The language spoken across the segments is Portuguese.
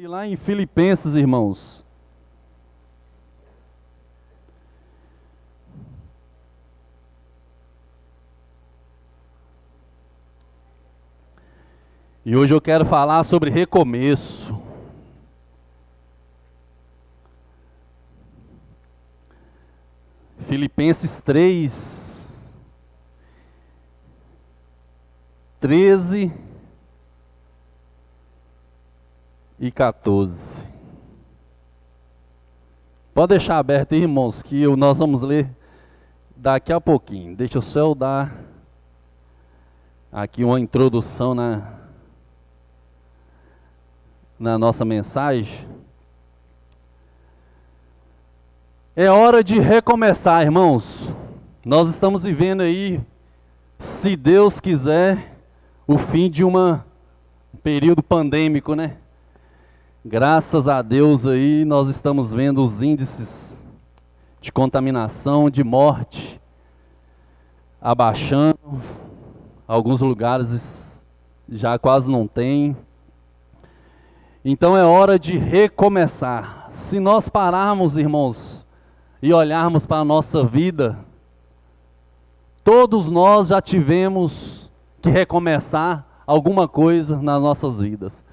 E lá em Filipenses, irmãos. E hoje eu quero falar sobre recomeço. Filipenses 3, 13 e 14. Pode deixar aberto aí, irmãos, que nós vamos ler daqui a pouquinho. Deixa eu só dar aqui uma introdução na nossa mensagem. É hora de recomeçar, irmãos. Nós estamos vivendo aí, se Deus quiser, o fim de um período pandêmico, né? Graças a Deus aí, nós estamos vendo os índices de contaminação, de morte, abaixando. Alguns lugares já quase não tem. Então é hora de recomeçar. Se nós pararmos, irmãos, e olharmos para a nossa vida, todos nós já tivemos que recomeçar alguma coisa nas nossas vidas.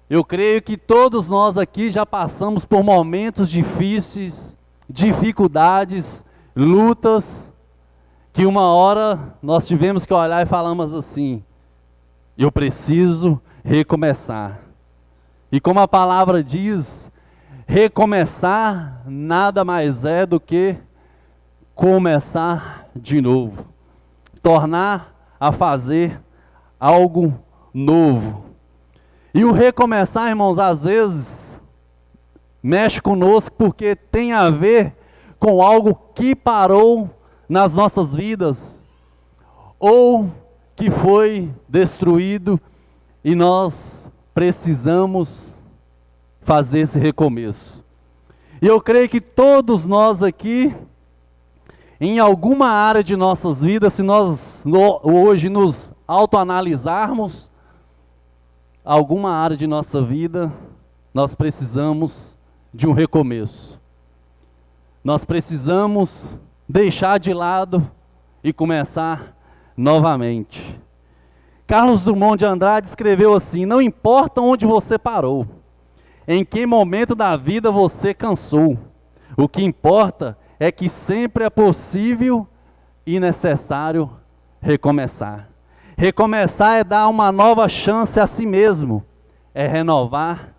Eu creio que todos nós aqui já passamos por momentos difíceis, dificuldades, lutas, que uma hora nós tivemos que olhar e falamos assim: eu preciso recomeçar. E como a palavra diz, recomeçar nada mais é do que começar de novo. Tornar a fazer algo novo. E o recomeçar, irmãos, às vezes mexe conosco porque tem a ver com algo que parou nas nossas vidas ou que foi destruído e nós precisamos fazer esse recomeço. E eu creio que todos nós aqui, em alguma área de nossas vidas, se nós hoje nos autoanalisarmos, alguma área de nossa vida, nós precisamos de um recomeço. Nós precisamos deixar de lado e começar novamente. Carlos Drummond de Andrade escreveu assim: não importa onde você parou, em que momento da vida você cansou, o que importa é que sempre é possível e necessário recomeçar. Recomeçar é dar uma nova chance a si mesmo, é renovar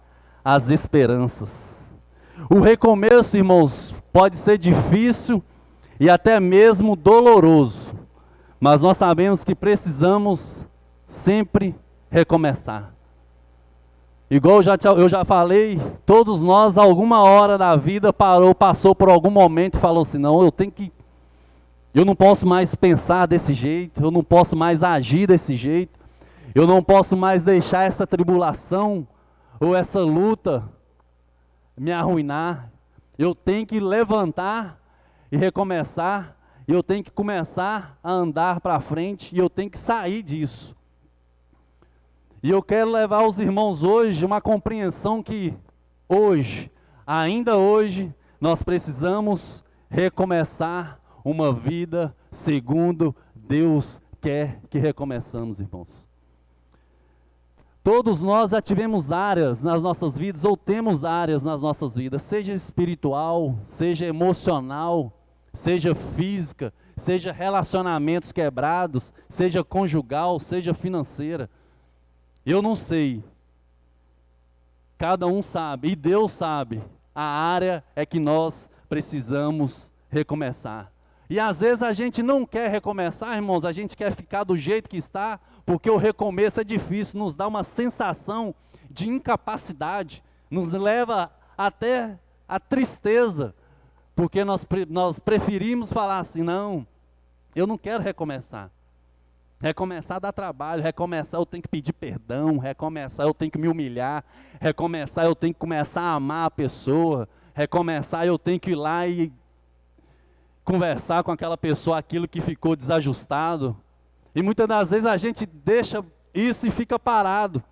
as esperanças. O recomeço, irmãos, pode ser difícil e até mesmo doloroso, mas nós sabemos que precisamos sempre recomeçar. Igual eu já falei, todos nós, alguma hora da vida, passou por algum momento e falou assim: não, eu não posso mais pensar desse jeito, eu não posso mais agir desse jeito, eu não posso mais deixar essa tribulação ou essa luta me arruinar. Eu tenho que levantar e recomeçar, eu tenho que começar a andar para frente e eu tenho que sair disso. E eu quero levar aos irmãos hoje uma compreensão que hoje, ainda hoje, nós precisamos recomeçar uma vida segundo Deus quer que recomeçamos, irmãos. Todos nós já tivemos áreas nas nossas vidas, ou temos áreas nas nossas vidas, seja espiritual, seja emocional, seja física, seja relacionamentos quebrados, seja conjugal, seja financeira. Eu não sei, cada um sabe, e Deus sabe, a área é que nós precisamos recomeçar. E às vezes a gente não quer recomeçar, irmãos, a gente quer ficar do jeito que está, porque o recomeço é difícil, nos dá uma sensação de incapacidade, nos leva até a tristeza, porque nós preferimos falar assim: não, eu não quero recomeçar. Recomeçar dá trabalho, recomeçar eu tenho que pedir perdão, recomeçar eu tenho que me humilhar, recomeçar eu tenho que começar a amar a pessoa, recomeçar eu tenho que ir lá e conversar com aquela pessoa aquilo que ficou desajustado. E muitas das vezes a gente deixa isso e fica parado.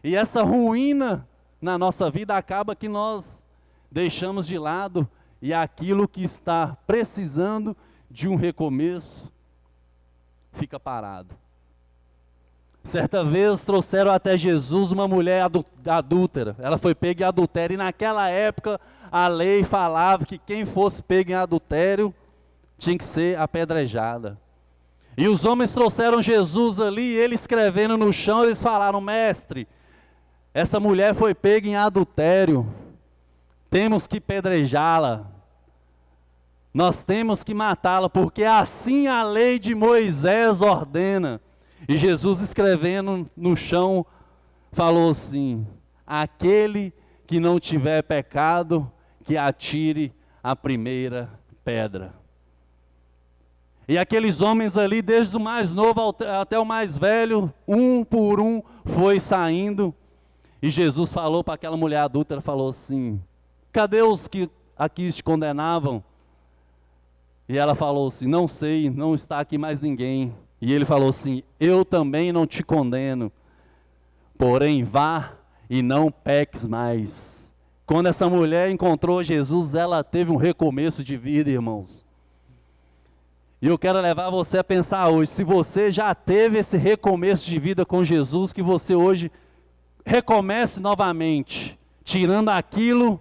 E essa ruína na nossa vida, acaba que nós deixamos de lado e aquilo que está precisando de um recomeço fica parado. Certa vez trouxeram até Jesus uma mulher adúltera. Ela foi pega em adultério e naquela época a lei falava que quem fosse pego em adultério tinha que ser apedrejada. E os homens trouxeram Jesus ali, e ele escrevendo no chão, eles falaram: mestre, essa mulher foi pega em adultério, temos que apedrejá-la, nós temos que matá-la, porque assim a lei de Moisés ordena. E Jesus escrevendo no chão, falou assim: aquele que não tiver pecado, que atire a primeira pedra. E aqueles homens ali, desde o mais novo até o mais velho, um por um, foi saindo. E Jesus falou para aquela mulher adúltera, falou assim: cadê os que aqui te condenavam? E ela falou assim: não sei, não está aqui mais ninguém. E ele falou assim: eu também não te condeno, porém vá e não peques mais. Quando essa mulher encontrou Jesus, ela teve um recomeço de vida, irmãos. E eu quero levar você a pensar hoje, se você já teve esse recomeço de vida com Jesus, que você hoje recomece novamente, tirando aquilo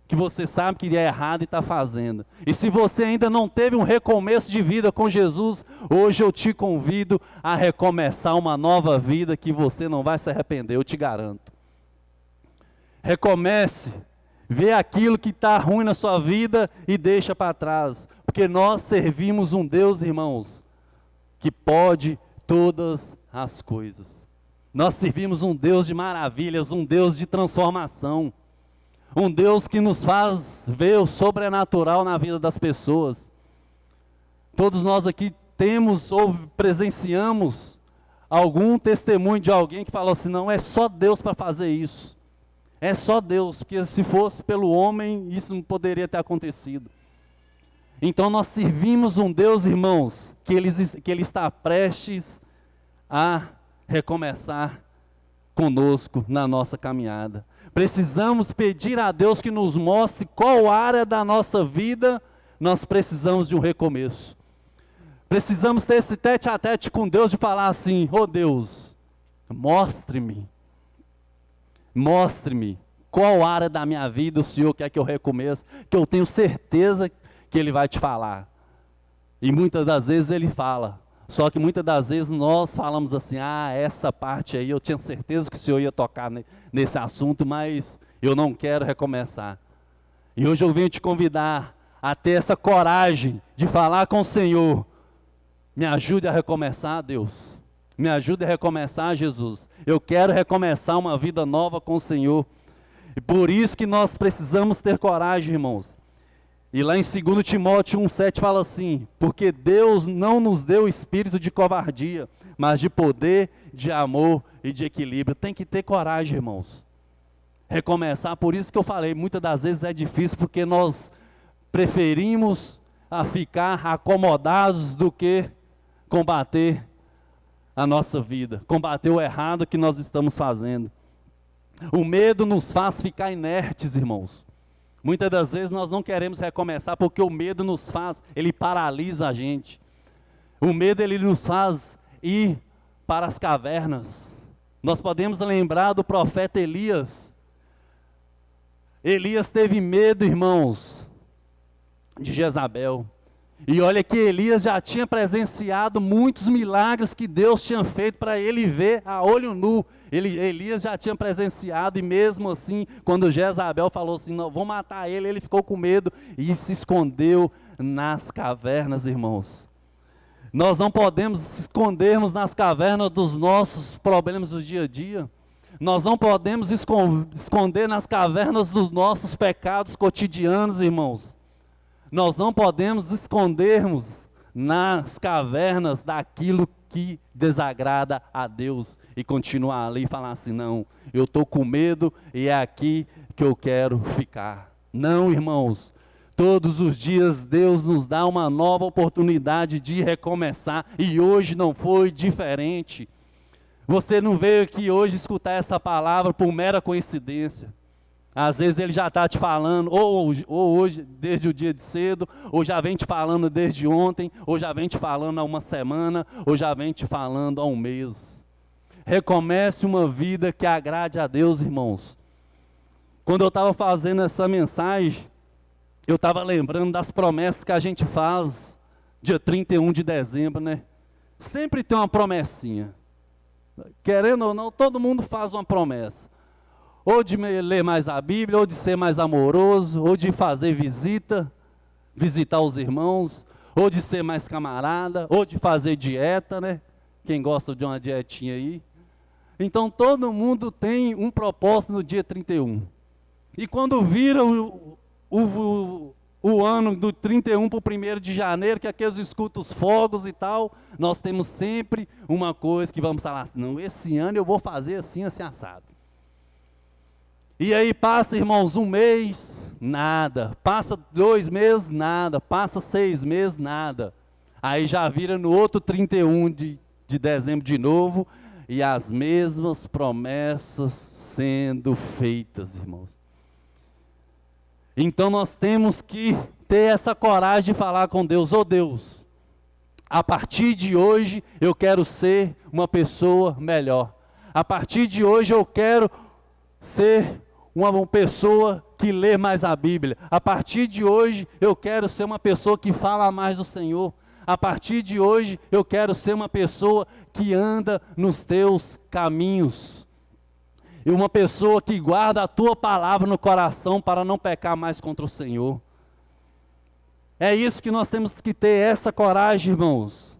que você sabe que é errado e está fazendo. E se você ainda não teve um recomeço de vida com Jesus, hoje eu te convido a recomeçar uma nova vida que você não vai se arrepender, eu te garanto. Recomece, vê aquilo que está ruim na sua vida e deixa para trás. Porque nós servimos um Deus, irmãos, que pode todas as coisas. Nós servimos um Deus de maravilhas, um Deus de transformação. Um Deus que nos faz ver o sobrenatural na vida das pessoas. Todos nós aqui temos ou presenciamos algum testemunho de alguém que falou assim: não, é só Deus para fazer isso. É só Deus, porque se fosse pelo homem, isso não poderia ter acontecido. Então nós servimos um Deus, irmãos, que Ele está prestes a recomeçar conosco na nossa caminhada. Precisamos pedir a Deus que nos mostre qual área da nossa vida nós precisamos de um recomeço. Precisamos ter esse tete a tete com Deus de falar assim: ô Deus, mostre-me qual área da minha vida o Senhor quer que eu recomece, que eu tenho certeza que Ele vai te falar. E muitas das vezes Ele fala. Só que muitas das vezes nós falamos assim: ah, essa parte aí eu tinha certeza que o Senhor ia tocar nesse assunto, mas eu não quero recomeçar. E hoje eu venho te convidar a ter essa coragem de falar com o Senhor: me ajude a recomeçar, Deus. Me ajude a recomeçar, Jesus. Eu quero recomeçar uma vida nova com o Senhor. E por isso que nós precisamos ter coragem, irmãos. E lá em 2 Timóteo 1,7 fala assim: porque Deus não nos deu espírito de covardia, mas de poder, de amor e de equilíbrio. Tem que ter coragem, irmãos. Recomeçar, por isso que eu falei, muitas das vezes é difícil, porque nós preferimos a ficar acomodados do que combater a nossa vida, combater o errado que nós estamos fazendo. O medo nos faz ficar inertes, irmãos. Muitas das vezes nós não queremos recomeçar porque o medo nos faz, ele paralisa a gente. O medo ele nos faz ir para as cavernas. Nós podemos lembrar do profeta Elias. Elias teve medo, irmãos, de Jezabel. E olha que Elias já tinha presenciado muitos milagres que Deus tinha feito para ele ver a olho nu. Elias já tinha presenciado, e mesmo assim, quando Jezabel falou assim: não, vou matar ele, ele ficou com medo e se escondeu nas cavernas, irmãos. Nós não podemos escondermos nas cavernas dos nossos problemas do dia a dia. Nós não podemos esconder nas cavernas dos nossos pecados cotidianos, irmãos. Nós não podemos escondermos nas cavernas daquilo que desagrada a Deus e continuar ali e falar assim: não, eu estou com medo e é aqui que eu quero ficar. Não, irmãos, todos os dias Deus nos dá uma nova oportunidade de recomeçar e hoje não foi diferente. Você não veio aqui hoje escutar essa palavra por mera coincidência. Às vezes ele já está te falando, ou hoje, desde o dia de cedo, ou já vem te falando desde ontem, ou já vem te falando há uma semana, ou já vem te falando há um mês. Recomece uma vida que agrade a Deus, irmãos. Quando eu estava fazendo essa mensagem, eu estava lembrando das promessas que a gente faz dia 31 de dezembro, né? Sempre tem uma promessinha. Querendo ou não, todo mundo faz uma promessa. Ou de ler mais a Bíblia, ou de ser mais amoroso, ou de fazer visitar os irmãos, ou de ser mais camarada, ou de fazer dieta, né? Quem gosta de uma dietinha aí. Então todo mundo tem um propósito no dia 31. E quando vira o ano do 31 para o 1º de janeiro, que aqueles escutam os fogos e tal, nós temos sempre uma coisa que vamos falar assim, não, esse ano eu vou fazer assim, assim, assado. E aí passa, irmãos, 1 mês, nada. Passa 2 meses, nada. Passa 6 meses, nada. Aí já vira no outro 31 de dezembro de novo, e as mesmas promessas sendo feitas, irmãos. Então nós temos que ter essa coragem de falar com Deus, ô Deus, a partir de hoje eu quero ser uma pessoa melhor. A partir de hoje eu quero ser uma pessoa que lê mais a Bíblia. A partir de hoje eu quero ser uma pessoa que fala mais do Senhor. A partir de hoje eu quero ser uma pessoa que anda nos teus caminhos. E uma pessoa que guarda a tua palavra no coração para não pecar mais contra o Senhor. É isso que nós temos que ter, essa coragem, irmãos.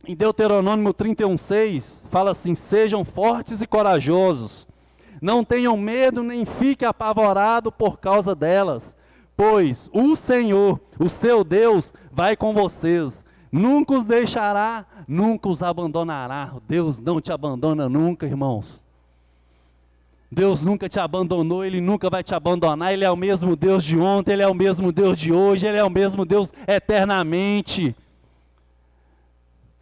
Em Deuteronômio 31:6, fala assim, sejam fortes e corajosos. Não tenham medo, nem fiquem apavorados por causa delas. Pois o Senhor, o seu Deus, vai com vocês. Nunca os deixará, nunca os abandonará. Deus não te abandona nunca, irmãos. Deus nunca te abandonou, Ele nunca vai te abandonar. Ele é o mesmo Deus de ontem, Ele é o mesmo Deus de hoje, Ele é o mesmo Deus eternamente.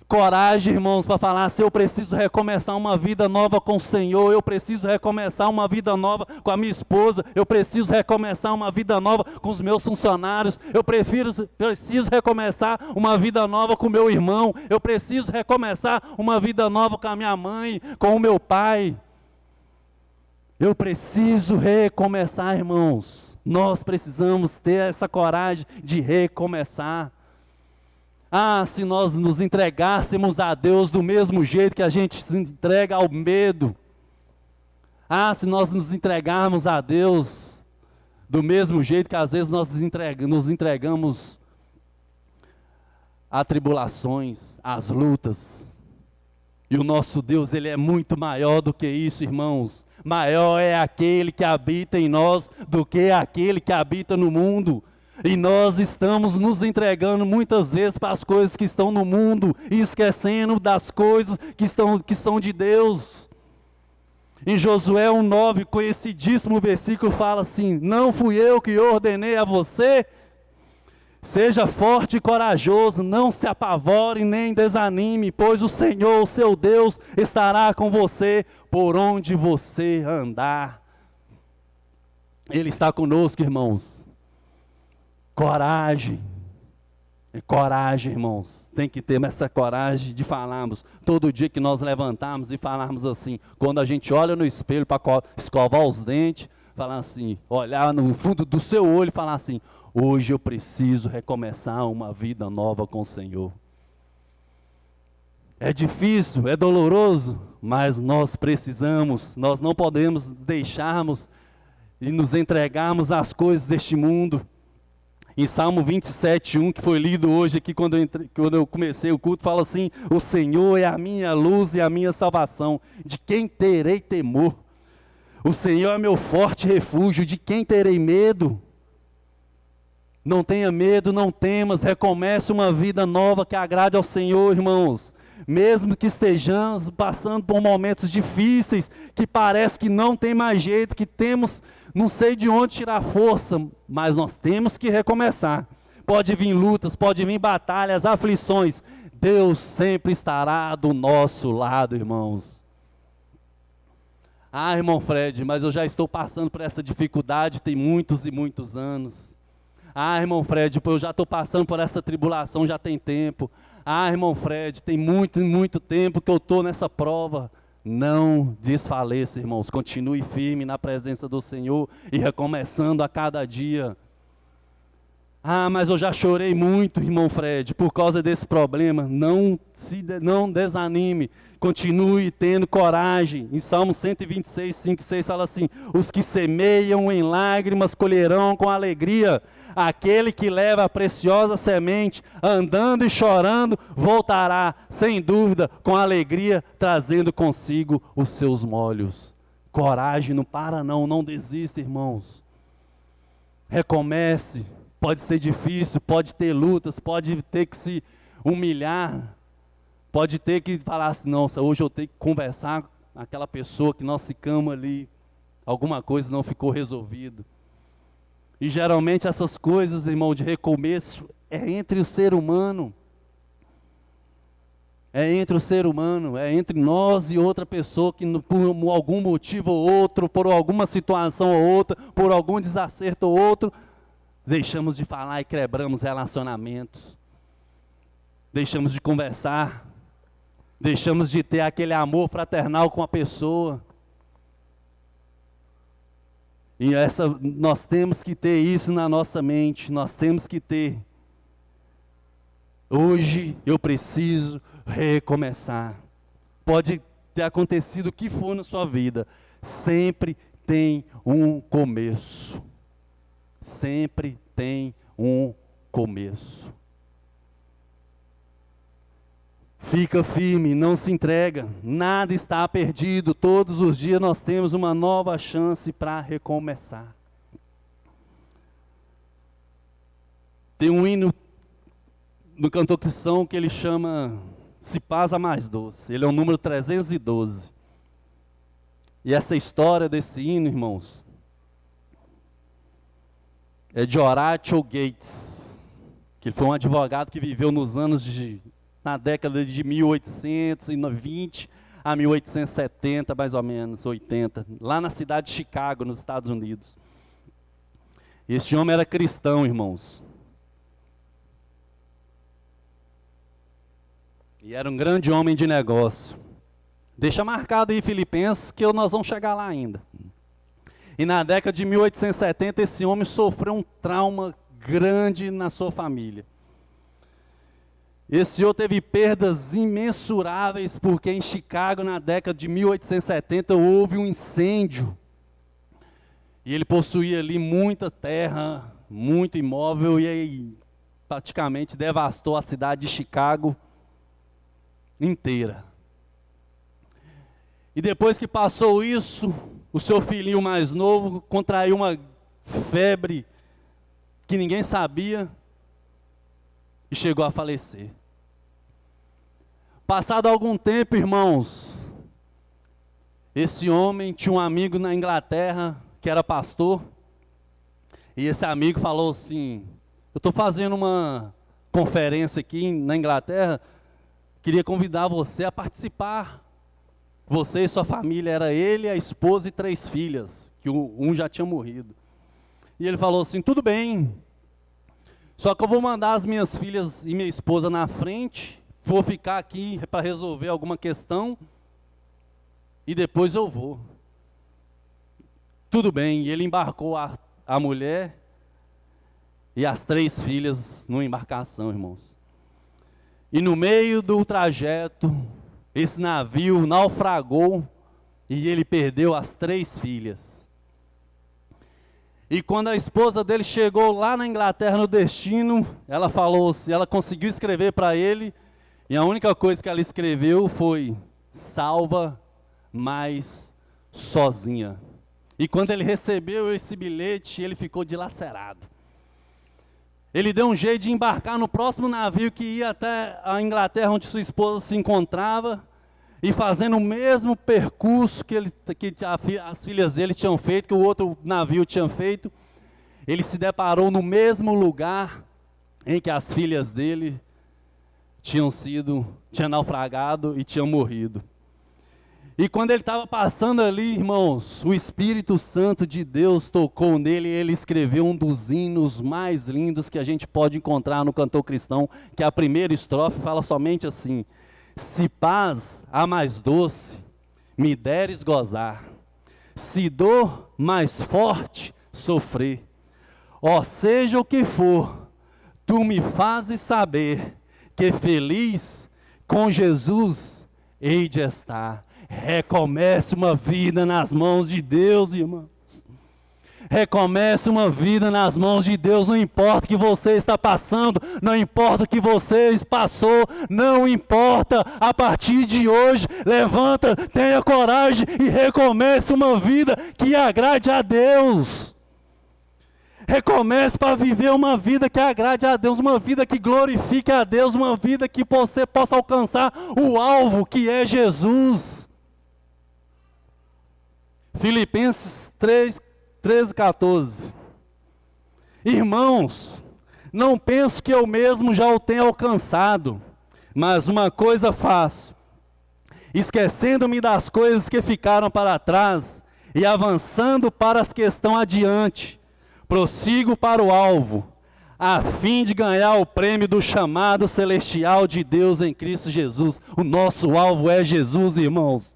Coragem, irmãos, para falar assim, eu preciso recomeçar uma vida nova com o Senhor, eu preciso recomeçar uma vida nova com a minha esposa, eu preciso recomeçar uma vida nova com os meus funcionários, eu preciso recomeçar uma vida nova com o meu irmão, eu preciso recomeçar uma vida nova com a minha mãe, com o meu pai. Eu preciso recomeçar, irmãos. Nós precisamos ter essa coragem de recomeçar. Ah, se nós nos entregássemos a Deus do mesmo jeito que a gente se entrega ao medo. Ah, se nós nos entregarmos a Deus do mesmo jeito que às vezes nós nos entregamos a tribulações, às lutas. E o nosso Deus, Ele é muito maior do que isso, irmãos. Maior é aquele que habita em nós do que aquele que habita no mundo. E nós estamos nos entregando muitas vezes para as coisas que estão no mundo e esquecendo das coisas que são de Deus. Em Josué 1:9, conhecidíssimo versículo, fala assim, não fui eu que ordenei a você? Seja forte e corajoso, não se apavore nem desanime, pois o Senhor, o seu Deus, estará com você por onde você andar. Ele está conosco, irmãos. Coragem. Coragem, irmãos. Tem que ter essa coragem de falarmos. Todo dia que nós levantarmos e falarmos assim, quando a gente olha no espelho para escovar os dentes, falar assim, olhar no fundo do seu olho e falar assim, hoje eu preciso recomeçar uma vida nova com o Senhor. É difícil, é doloroso, mas nós precisamos, nós não podemos deixarmos e nos entregarmos às coisas deste mundo. Em Salmo 27:1, que foi lido hoje aqui quando eu comecei o culto, fala assim, o Senhor é a minha luz e a minha salvação, de quem terei temor? O Senhor é meu forte refúgio, de quem terei medo? Não tenha medo, não temas, recomece uma vida nova que agrade ao Senhor, irmãos. Mesmo que estejamos passando por momentos difíceis, que parece que não tem mais jeito, que temos, não sei de onde tirar força, mas nós temos que recomeçar. Pode vir lutas, pode vir batalhas, aflições, Deus sempre estará do nosso lado, irmãos. Ah, irmão Fred, mas eu já estou passando por essa dificuldade tem muitos e muitos anos. Ah, irmão Fred, pô, eu já estou passando por essa tribulação já tem tempo. Ah, irmão Fred, tem muito e muito tempo que eu estou nessa prova. Não desfaleça, irmãos. Continue firme na presença do Senhor e recomeçando a cada dia. Ah, mas eu já chorei muito, irmão Fred, por causa desse problema. Não desanime. Continue tendo coragem. Em Salmo 126, 5 e 6 fala assim: os que semeiam em lágrimas colherão com alegria. Aquele que leva a preciosa semente, andando e chorando, voltará, sem dúvida, com alegria, trazendo consigo os seus molhos. Coragem, não para não desista, irmãos. Recomece. Pode ser difícil, pode ter lutas, pode ter que se humilhar, pode ter que falar assim, nossa, hoje eu tenho que conversar com aquela pessoa que nós ficamos ali, alguma coisa não ficou resolvida. E geralmente essas coisas, irmão, de recomeço, é entre o ser humano. É entre o ser humano, é entre nós e outra pessoa que por algum motivo ou outro, por alguma situação ou outra, por algum desacerto ou outro, deixamos de falar e quebramos relacionamentos. Deixamos de conversar. Deixamos de ter aquele amor fraternal com a pessoa. E nós temos que ter isso na nossa mente. Nós temos que ter. Hoje eu preciso recomeçar. Pode ter acontecido o que for na sua vida. Sempre tem um começo. Sempre tem um começo. Fica firme, não se entrega, nada está perdido. Todos os dias nós temos uma nova chance para recomeçar. Tem um hino no cantor cristão que ele chama Se Paz a Mais Doce. Ele é o número 312. E essa história desse hino, irmãos, é de Horatio Gates, que ele foi um advogado que viveu na década de 1820 a 1870, mais ou menos, 80, lá na cidade de Chicago, nos Estados Unidos. Este homem era cristão, irmãos. E era um grande homem de negócio. Deixa marcado aí, Filipenses, que nós vamos chegar lá ainda. E na década de 1870, esse homem sofreu um trauma grande na sua família. Esse senhor teve perdas imensuráveis, porque em Chicago, na década de 1870, houve um incêndio. E ele possuía ali muita terra, muito imóvel, e aí praticamente devastou a cidade de Chicago inteira. E depois que passou isso, o seu filhinho mais novo contraiu uma febre que ninguém sabia e chegou a falecer. Passado algum tempo, irmãos, esse homem tinha um amigo na Inglaterra que era pastor, e esse amigo falou assim: eu estou fazendo uma conferência aqui na Inglaterra, queria convidar você a participar. Você e sua família, era ele, a esposa e 3 filhas, que um já tinha morrido. E ele falou assim: tudo bem, só que eu vou mandar as minhas filhas e minha esposa na frente, vou ficar aqui para resolver alguma questão, e depois eu vou. Tudo bem, e ele embarcou a mulher e as 3 filhas numa embarcação, irmãos. E no meio do trajeto, esse navio naufragou e ele perdeu as 3 filhas. E quando a esposa dele chegou lá na Inglaterra no destino, ela falou assim, ela conseguiu escrever para ele, e a única coisa que ela escreveu foi: salva, mas sozinha. E quando ele recebeu esse bilhete, ele ficou dilacerado. Ele deu um jeito de embarcar no próximo navio que ia até a Inglaterra, onde sua esposa se encontrava, e fazendo o mesmo percurso que as filhas dele tinham feito, que o outro navio tinha feito. Ele se deparou no mesmo lugar em que as filhas dele tinham naufragado e tinham morrido. E quando ele estava passando ali, irmãos, o Espírito Santo de Deus tocou nele e ele escreveu um dos hinos mais lindos que a gente pode encontrar no cantor cristão, que a primeira estrofe fala somente assim: se paz a mais doce me deres gozar, se dor mais forte sofrer, ó seja o que for, tu me fazes saber que feliz com Jesus hei de estar. Recomece uma vida nas mãos de Deus, irmãos. Recomece uma vida nas mãos de Deus, não importa o que você está passando, não importa o que você passou, não importa, a partir de hoje, levanta, tenha coragem e recomece uma vida que agrade a Deus. Recomece para viver uma vida que agrade a Deus, uma vida que glorifique a Deus, uma vida que você possa alcançar o alvo que é Jesus. Filipenses 13:14. Irmãos, não penso que eu mesmo já o tenha alcançado, mas uma coisa faço, esquecendo-me das coisas que ficaram para trás e avançando para as que estão adiante, prossigo para o alvo, a fim de ganhar o prêmio do chamado celestial de Deus em Cristo Jesus. O nosso alvo é Jesus, irmãos.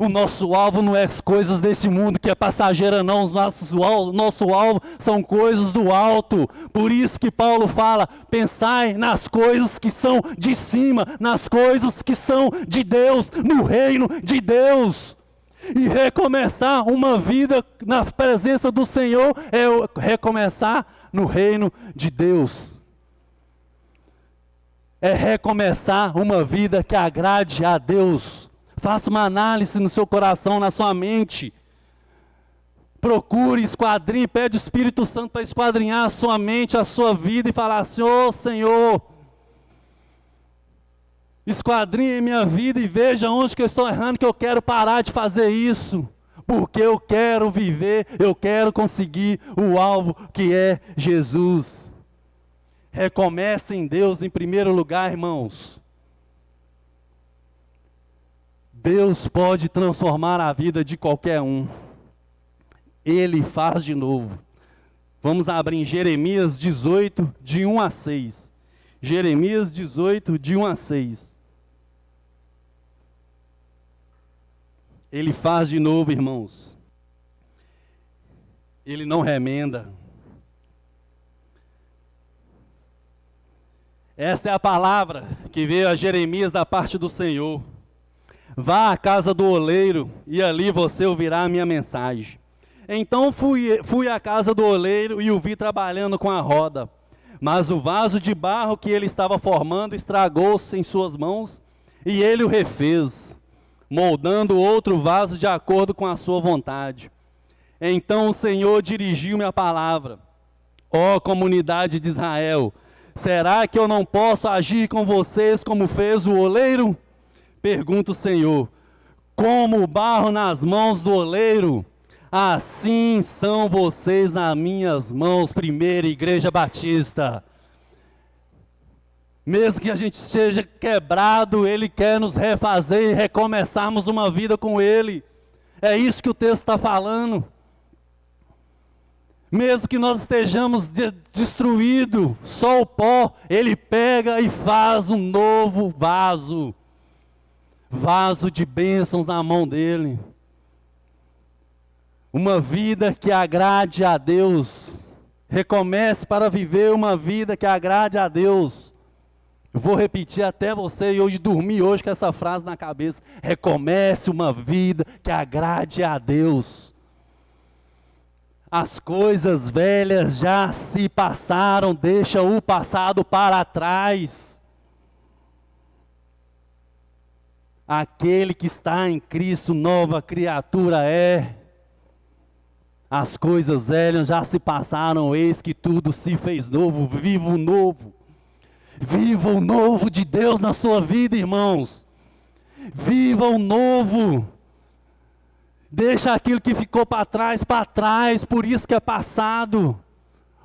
O nosso alvo não é as coisas desse mundo que é passageira, não. O nosso alvo são coisas do alto. Por isso que Paulo fala: pensai nas coisas que são de cima, nas coisas que são de Deus, no reino de Deus. E recomeçar uma vida na presença do Senhor é recomeçar no reino de Deus. É recomeçar uma vida que agrade a Deus. Faça uma análise no seu coração, na sua mente. Procure, esquadrinhe, pede o Espírito Santo para esquadrinhar a sua mente, a sua vida e falar assim: ô Senhor, esquadrinhe minha vida e veja onde que eu estou errando, que eu quero parar de fazer isso. Porque eu quero viver, eu quero conseguir o alvo que é Jesus. Recomece em Deus em primeiro lugar, irmãos. Deus pode transformar a vida de qualquer um. Ele faz de novo. Vamos abrir em Jeremias 18, de 1 a 6. Jeremias 18, de 1 a 6. Ele faz de novo, irmãos. Ele não remenda. Esta é a palavra que veio a Jeremias da parte do Senhor. Vá à casa do oleiro, e ali você ouvirá a minha mensagem. Então fui à casa do oleiro e o vi trabalhando com a roda. Mas o vaso de barro que ele estava formando estragou-se em suas mãos, e ele o refez, moldando outro vaso de acordo com a sua vontade. Então o Senhor dirigiu-me a palavra: ó comunidade de Israel, será que eu não posso agir com vocês como fez o oleiro? Pergunta o Senhor: como o barro nas mãos do oleiro, assim são vocês nas minhas mãos, Primeira Igreja Batista. Mesmo que a gente esteja quebrado, Ele quer nos refazer e recomeçarmos uma vida com Ele. É isso que o texto está falando. Mesmo que nós estejamos destruídos, só o pó, Ele pega e faz um novo vaso. Vaso de bênçãos na mão dele. Uma vida que agrade a Deus. Recomece para viver uma vida que agrade a Deus. Eu vou repetir até você e hoje dormir hoje com essa frase na cabeça. Recomece uma vida que agrade a Deus. As coisas velhas já se passaram, deixa o passado para trás. Aquele que está em Cristo, nova criatura é. As coisas velhas já se passaram, eis que tudo se fez novo. Viva o novo. Viva o novo de Deus na sua vida, irmãos. Viva o novo. Deixa aquilo que ficou para trás, por isso que é passado.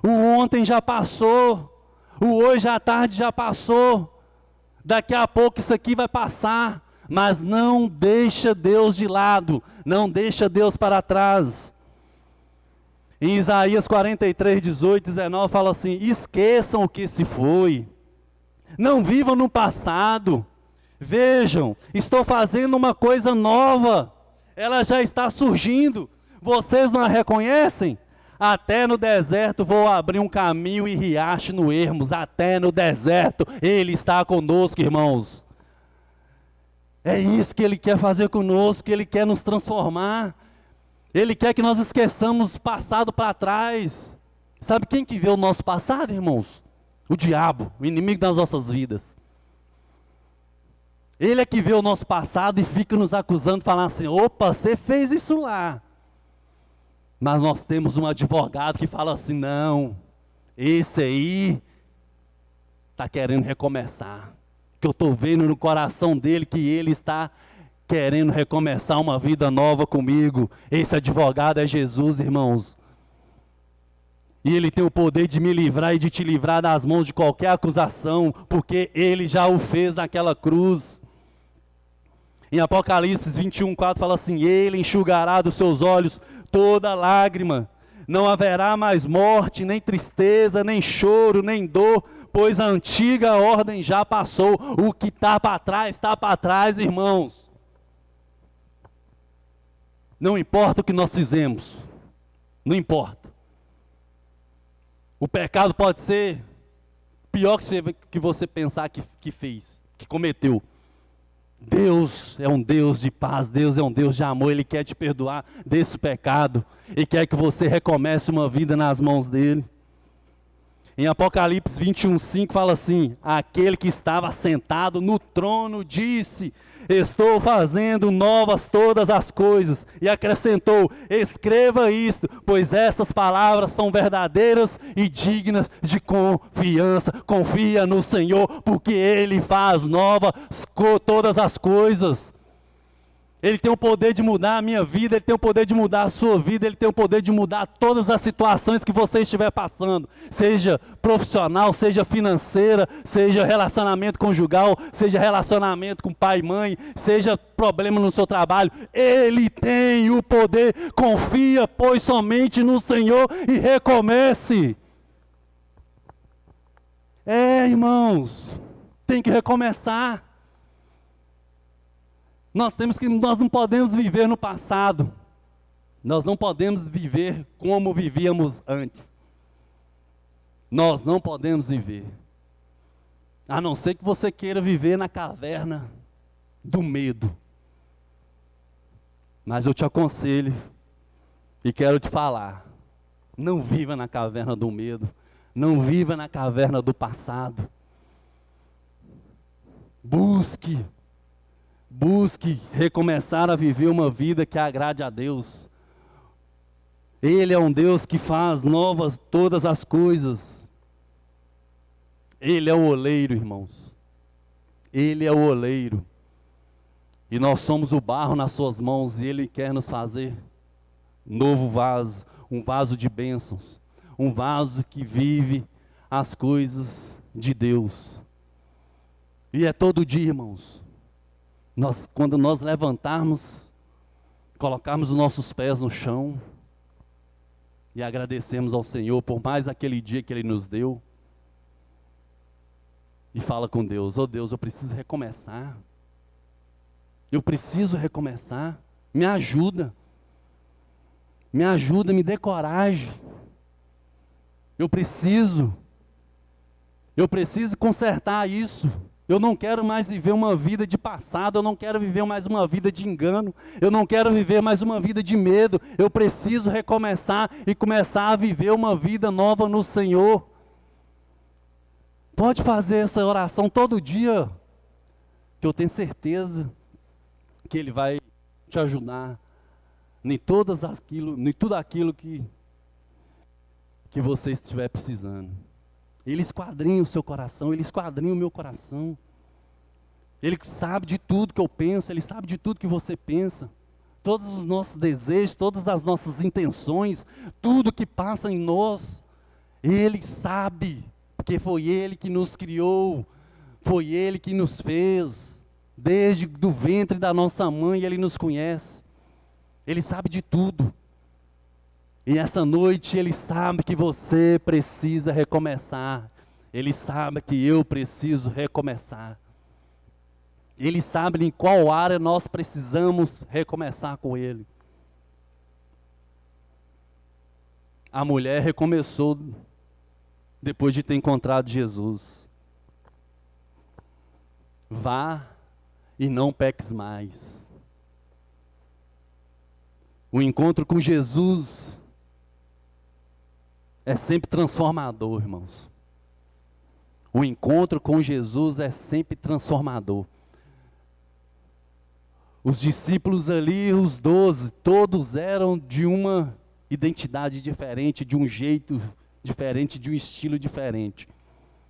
O ontem já passou. O hoje à tarde já passou. Daqui a pouco isso aqui vai passar. mas não deixa Deus de lado, não deixa Deus para trás. Em Isaías 43, 18, 19 fala assim: esqueçam o que se foi, não vivam no passado, vejam, estou fazendo uma coisa nova, ela já está surgindo, vocês não a reconhecem? Até no deserto vou abrir um caminho e riacho no Hermos, até no deserto Ele está conosco, irmãos. É isso que Ele quer fazer conosco, Ele quer nos transformar. Ele quer que nós esqueçamos o passado para trás. Sabe quem que vê o nosso passado, irmãos? O diabo, o inimigo das nossas vidas. Ele é que vê o nosso passado e fica nos acusando, falando assim: opa, você fez isso lá. Mas nós temos um advogado que fala assim: não, esse aí está querendo recomeçar. Que eu estou vendo no coração dele que ele está querendo recomeçar uma vida nova comigo. Esse advogado é Jesus, irmãos. E Ele tem o poder de me livrar e de te livrar das mãos de qualquer acusação, porque Ele já o fez naquela cruz. Em Apocalipse 21, 4 fala assim: Ele enxugará dos seus olhos toda lágrima. Não haverá mais morte, nem tristeza, nem choro, nem dor, pois a antiga ordem já passou. O que está para trás, irmãos. Não importa o que nós fizemos, não importa. O pecado pode ser pior que você pensar que fez, que cometeu. Deus é um Deus de paz, Deus é um Deus de amor, Ele quer te perdoar desse pecado e quer que você recomece uma vida nas mãos dEle. Em Apocalipse 21, 5 fala assim: aquele que estava sentado no trono disse: estou fazendo novas todas as coisas. E acrescentou: escreva isto, pois estas palavras são verdadeiras e dignas de confiança. Confia no Senhor, porque Ele faz novas todas as coisas. Ele tem o poder de mudar a minha vida, Ele tem o poder de mudar a sua vida, Ele tem o poder de mudar todas as situações que você estiver passando, seja profissional, seja financeira, seja relacionamento conjugal, seja relacionamento com pai e mãe, seja problema no seu trabalho. Ele tem o poder. Confia, pois, somente no Senhor e recomece. Irmãos, tem que recomeçar. Nós não podemos viver no passado. Nós não podemos viver como vivíamos antes. Nós não podemos viver. A não ser que você queira viver na caverna do medo. Mas eu te aconselho e quero te falar: não viva na caverna do medo. Não viva na caverna do passado. Busque recomeçar a viver uma vida que agrade a Deus. Ele é um Deus que faz novas todas as coisas. Ele é o oleiro, irmãos. Ele é o oleiro. E nós somos o barro nas suas mãos e Ele quer nos fazer novo vaso, um vaso de bênçãos, um vaso que vive as coisas de Deus. E é todo dia, irmãos. Quando nós levantarmos, colocarmos os nossos pés no chão e agradecemos ao Senhor por mais aquele dia que Ele nos deu, e fala com Deus: oh Deus, eu preciso recomeçar, me ajuda, me dê coragem, eu preciso consertar isso. Eu não quero mais viver uma vida de passado, eu não quero viver mais uma vida de engano, eu não quero viver mais uma vida de medo. Eu preciso recomeçar e começar a viver uma vida nova no Senhor. Pode fazer essa oração todo dia, que eu tenho certeza que Ele vai te ajudar em tudo aquilo que você estiver precisando. Ele esquadrinha o seu coração, Ele esquadrinha o meu coração. Ele sabe de tudo que eu penso, Ele sabe de tudo que você pensa. Todos os nossos desejos, todas as nossas intenções, tudo que passa em nós, Ele sabe, porque foi Ele que nos criou, foi Ele que nos fez. Desde do ventre da nossa mãe, Ele nos conhece. Ele sabe de tudo. E essa noite Ele sabe que você precisa recomeçar. Ele sabe que eu preciso recomeçar. Ele sabe em qual área nós precisamos recomeçar com Ele. A mulher recomeçou depois de ter encontrado Jesus. Vá e não peques mais. O encontro com Jesus é sempre transformador, irmãos. O encontro com Jesus é sempre transformador. Os discípulos ali, os 12, todos eram de uma identidade diferente, de um jeito diferente, de um estilo diferente,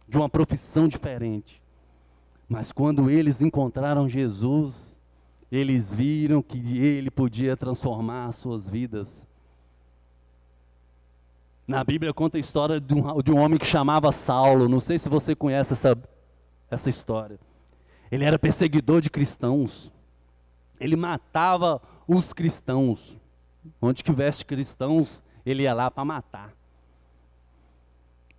de uma profissão diferente. Mas quando eles encontraram Jesus, eles viram que Ele podia transformar suas vidas. Na Bíblia conta a história de um homem que chamava Saulo. Não sei se você conhece essa história. Ele era perseguidor de cristãos. Ele matava os cristãos. Onde tivesse cristãos, ele ia lá para matar.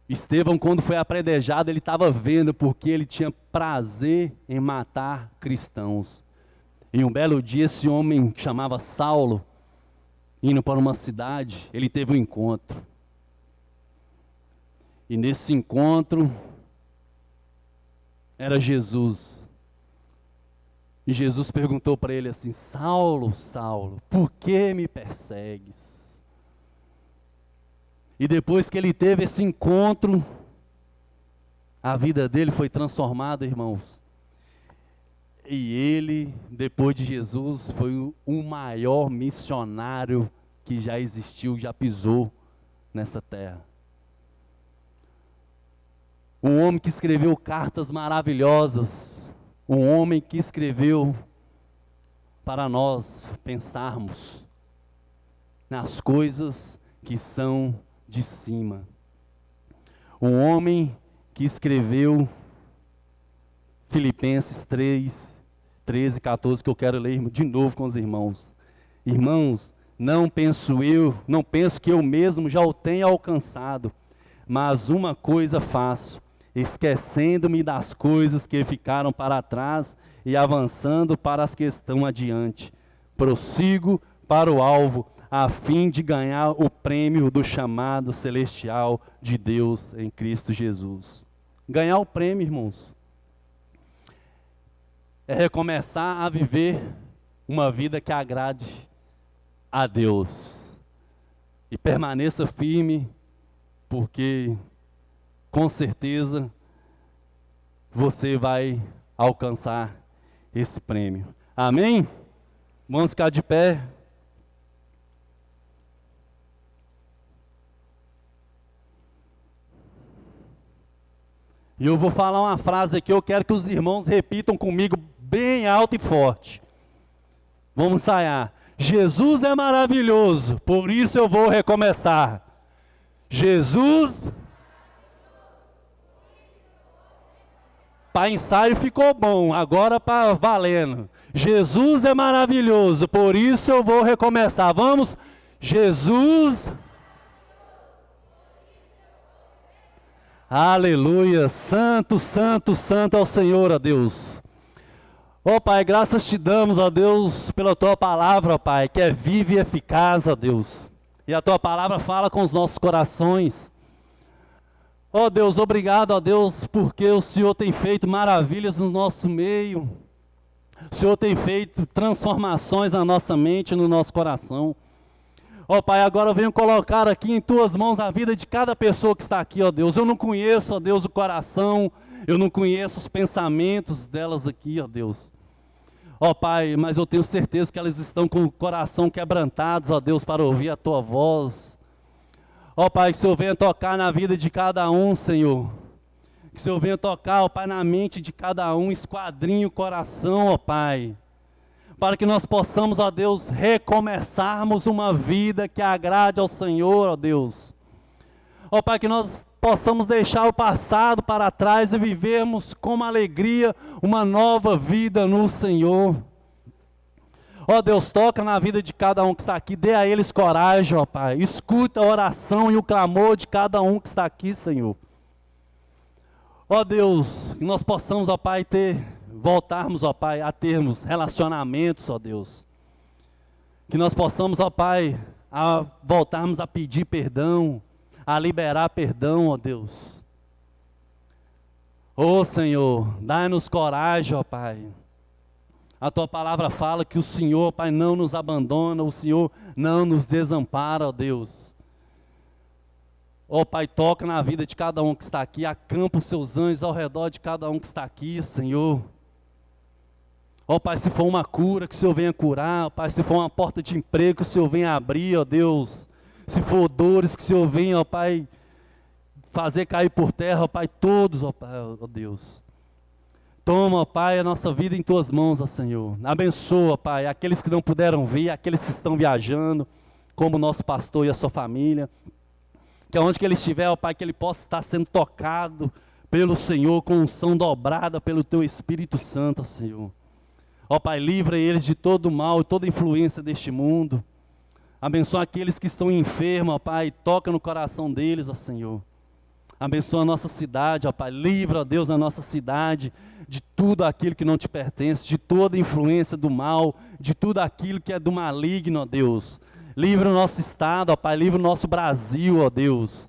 Estevão, quando foi apredejado, ele estava vendo porque ele tinha prazer em matar cristãos. E um belo dia, esse homem que chamava Saulo, indo para uma cidade, ele teve um encontro. E nesse encontro, era Jesus. E Jesus perguntou para ele assim: Saulo, Saulo, por que me persegues? E depois que ele teve esse encontro, a vida dele foi transformada, irmãos. E ele, depois de Jesus, foi o maior missionário que já existiu, já pisou nessa terra. Um homem que escreveu cartas maravilhosas. Um homem que escreveu para nós pensarmos nas coisas que são de cima. Um homem que escreveu Filipenses 3, 13 e 14, que eu quero ler de novo com os irmãos. Irmãos, não penso que eu mesmo já o tenha alcançado, mas uma coisa faço, esquecendo-me das coisas que ficaram para trás e avançando para as que estão adiante. Prossigo para o alvo, a fim de ganhar o prêmio do chamado celestial de Deus em Cristo Jesus. Ganhar o prêmio, irmãos, é recomeçar a viver uma vida que agrade a Deus. E permaneça firme, porque com certeza você vai alcançar esse prêmio. Amém? Vamos ficar de pé. E eu vou falar uma frase aqui, eu quero que os irmãos repitam comigo bem alto e forte. Vamos ensaiar. Jesus é maravilhoso, por isso eu vou recomeçar. Jesus... Para ensaio ficou bom, agora para valendo. Jesus é maravilhoso, por isso eu vou recomeçar. Vamos? Jesus. Aleluia. Santo, santo, santo é o Senhor, ó Deus. Ó Pai, graças te damos, ó Deus, pela tua palavra, ó Pai, que é viva e eficaz, ó Deus. E a tua palavra fala com os nossos corações. Ó Deus, obrigado, ó Deus, porque o Senhor tem feito maravilhas no nosso meio. O Senhor tem feito transformações na nossa mente, no nosso coração. Ó Pai, agora eu venho colocar aqui em tuas mãos a vida de cada pessoa que está aqui, ó Deus. Eu não conheço, ó Deus, o coração, eu não conheço os pensamentos delas aqui, ó Deus. Ó Pai, mas eu tenho certeza que elas estão com o coração quebrantados, ó Deus, para ouvir a tua voz. Ó Pai, que o Senhor venha tocar na vida de cada um, Senhor. Que o Senhor venha tocar, ó Pai, na mente de cada um, esquadrinhe o coração, ó Pai. Para que nós possamos, ó Deus, recomeçarmos uma vida que agrade ao Senhor, ó Deus. Ó Pai, que nós possamos deixar o passado para trás e vivermos com alegria uma nova vida no Senhor. Ó Deus, toca na vida de cada um que está aqui, dê a eles coragem, ó Pai. Escuta a oração e o clamor de cada um que está aqui, Senhor. Ó Deus, que nós possamos, ó Pai, voltarmos, ó Pai, a termos relacionamentos, ó Deus. Que nós possamos, ó Pai, voltarmos a pedir perdão, a liberar perdão, ó Deus. Ó Senhor, dai-nos coragem, ó Pai. A Tua palavra fala que o Senhor, Pai, não nos abandona, o Senhor não nos desampara, ó Deus. Ó Pai, toca na vida de cada um que está aqui, acampa os Seus anjos ao redor de cada um que está aqui, Senhor. Ó Pai, se for uma cura, que o Senhor venha curar, ó Pai, se for uma porta de emprego, que o Senhor venha abrir, ó Deus. Se for dores, que o Senhor venha, ó Pai, fazer cair por terra, ó Pai, todos, ó Pai, ó Deus. Toma, ó Pai, a nossa vida em Tuas mãos, ó Senhor. Abençoa, Pai, aqueles que não puderam vir, aqueles que estão viajando, como o nosso pastor e a sua família. Que onde que ele estiver, ó Pai, que ele possa estar sendo tocado pelo Senhor, com unção dobrada pelo Teu Espírito Santo, ó Senhor. Ó Pai, livra eles de todo mal e toda influência deste mundo. Abençoa aqueles que estão enfermos, ó Pai, toca no coração deles, ó Senhor. Abençoa a nossa cidade, ó Pai, livra, ó Deus, a nossa cidade de tudo aquilo que não te pertence, de toda influência do mal, de tudo aquilo que é do maligno, ó Deus. Livra o nosso estado, ó Pai, livra o nosso Brasil, ó Deus.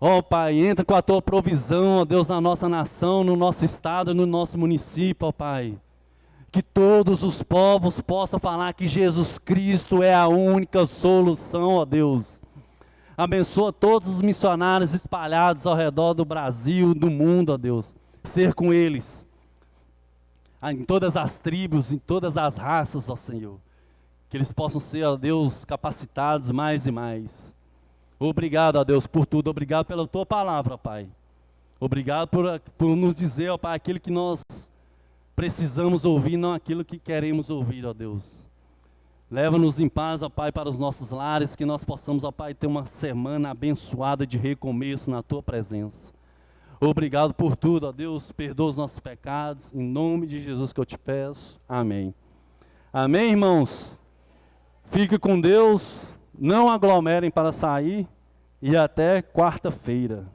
Ó Pai, entra com a Tua provisão, ó Deus, na nossa nação, no nosso estado, no nosso município, ó Pai. Que todos os povos possam falar que Jesus Cristo é a única solução, ó Deus. Abençoa todos os missionários espalhados ao redor do Brasil, do mundo, ó Deus. Ser com eles, em todas as tribos, em todas as raças, ó Senhor. Que eles possam ser, ó Deus, capacitados mais e mais. Obrigado, ó Deus, por tudo. Obrigado pela Tua palavra, Pai. Obrigado por nos dizer, ó Pai, aquilo que nós precisamos ouvir, não aquilo que queremos ouvir, ó Deus. Leva-nos em paz, ó Pai, para os nossos lares, que nós possamos, ó Pai, ter uma semana abençoada de recomeço na Tua presença. Obrigado por tudo, ó Deus, perdoa os nossos pecados, em nome de Jesus que eu te peço, amém. Amém, irmãos? Fique com Deus, não aglomerem para sair, e até quarta-feira.